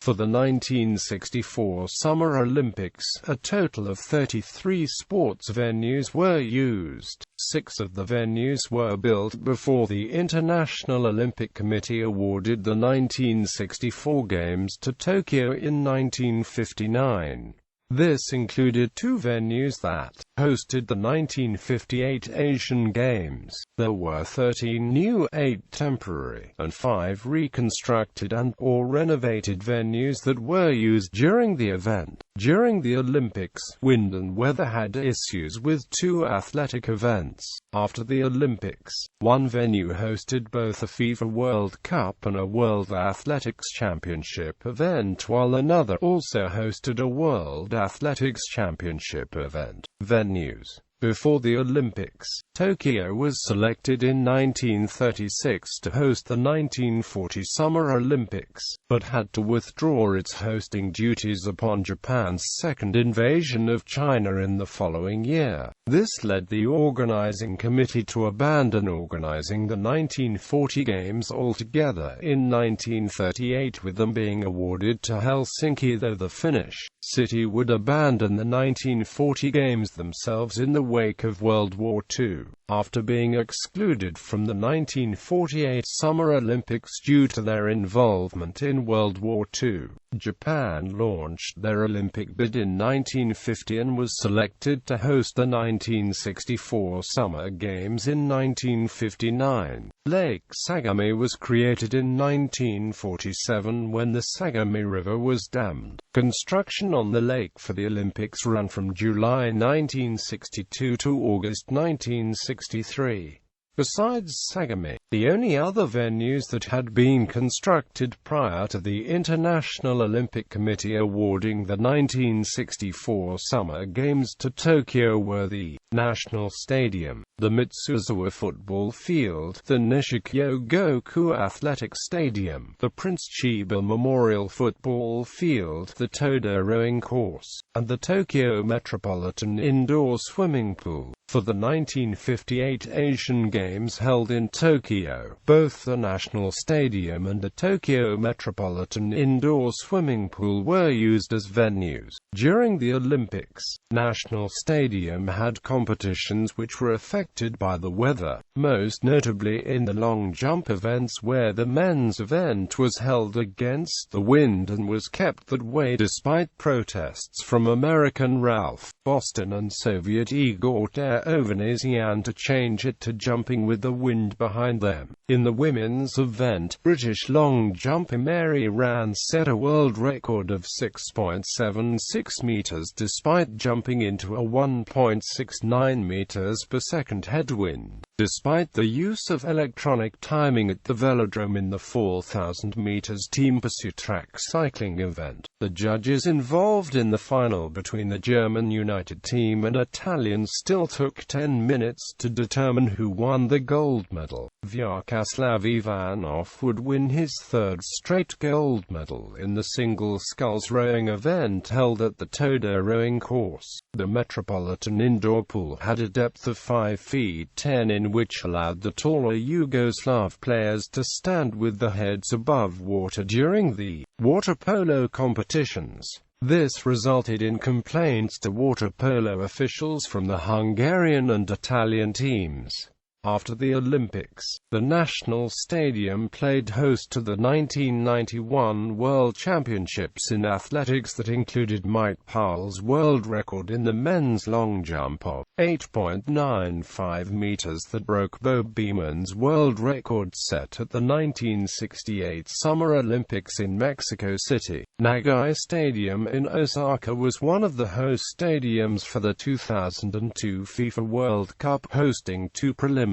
For the 1964 Summer Olympics, a total of 33 sports venues were used. 6 of the venues were built before the International Olympic Committee awarded the 1964 Games to Tokyo in 1959. This included 2 venues that hosted the 1958 Asian Games. There were 13 new, 8 temporary, and 5 reconstructed and/or renovated venues that were used during the event. During the Olympics, wind and weather had issues with 2 athletic events. After the Olympics, one venue hosted both a FIFA World Cup and a World Athletics Championship event, while another also hosted a World Athletics Championship event. Venues. Before the Olympics, Tokyo was selected in 1936 to host the 1940 Summer Olympics, but had to withdraw its hosting duties upon Japan's second invasion of China in the following year. This led the organizing committee to abandon organizing the 1940 Games altogether in 1938, with them being awarded to Helsinki, though the Finnish city would abandon the 1940 Games themselves in the wake of World War II. After being excluded from the 1948 Summer Olympics due to their involvement in World War II, Japan launched their Olympic bid in 1950 and was selected to host the 1964 Summer Games in 1959. Lake Sagami was created in 1947 when the Sagami River was dammed. Construction on the lake for the Olympics ran from July 1962 to August 1963. Besides Sagami, the only other venues that had been constructed prior to the International Olympic Committee awarding the 1964 Summer Games to Tokyo were the National Stadium, the Mitsuzawa Football Field, the Nishikyo-Goku Athletic Stadium, the Prince Chiba Memorial Football Field, the Toda Rowing Course, and the Tokyo Metropolitan Indoor Swimming Pool. For the 1958 Asian Games held in Tokyo, both the National Stadium and the Tokyo Metropolitan Indoor Swimming Pool were used as venues. During the Olympics, National Stadium had competitions which were affected by the weather, most notably in the long jump events where the men's event was held against the wind and was kept that way despite protests from American Ralph Boston and Soviet Igor Ovanesian to change it to jumping with the wind behind them. In the women's event, British long jumper Mary Rand set a world record of 6.76 meters despite jumping into a 1.69 meters per second headwind. Despite the use of electronic timing at the velodrome in the 4,000 meters team pursuit track cycling event, the judges involved in the final between the German United team and Italians still took 10 minutes to determine who won the gold medal. Vyacheslav Ivanov would win his 3rd straight gold medal in the single sculls rowing event held at the Toda Rowing Course. The Metropolitan Indoor Pool had a depth of 5 feet 10 in, which allowed the taller Yugoslav players to stand with their heads above water during the water polo competitions. This resulted in complaints to water polo officials from the Hungarian and Italian teams. After the Olympics, the National Stadium played host to the 1991 World Championships in athletics that included Mike Powell's world record in the men's long jump of 8.95 meters that broke Bo Beeman's world record set at the 1968 Summer Olympics in Mexico City. Nagai Stadium in Osaka was one of the host stadiums for the 2002 FIFA World Cup, hosting 2 preliminaries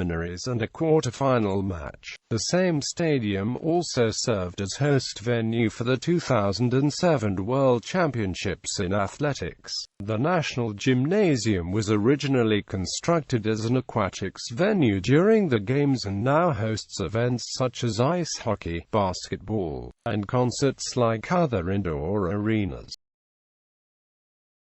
and a quarter-final match. The same stadium also served as host venue for the 2007 World Championships in athletics. The National Gymnasium was originally constructed as an aquatics venue during the Games and now hosts events such as ice hockey, basketball, and concerts like other indoor arenas.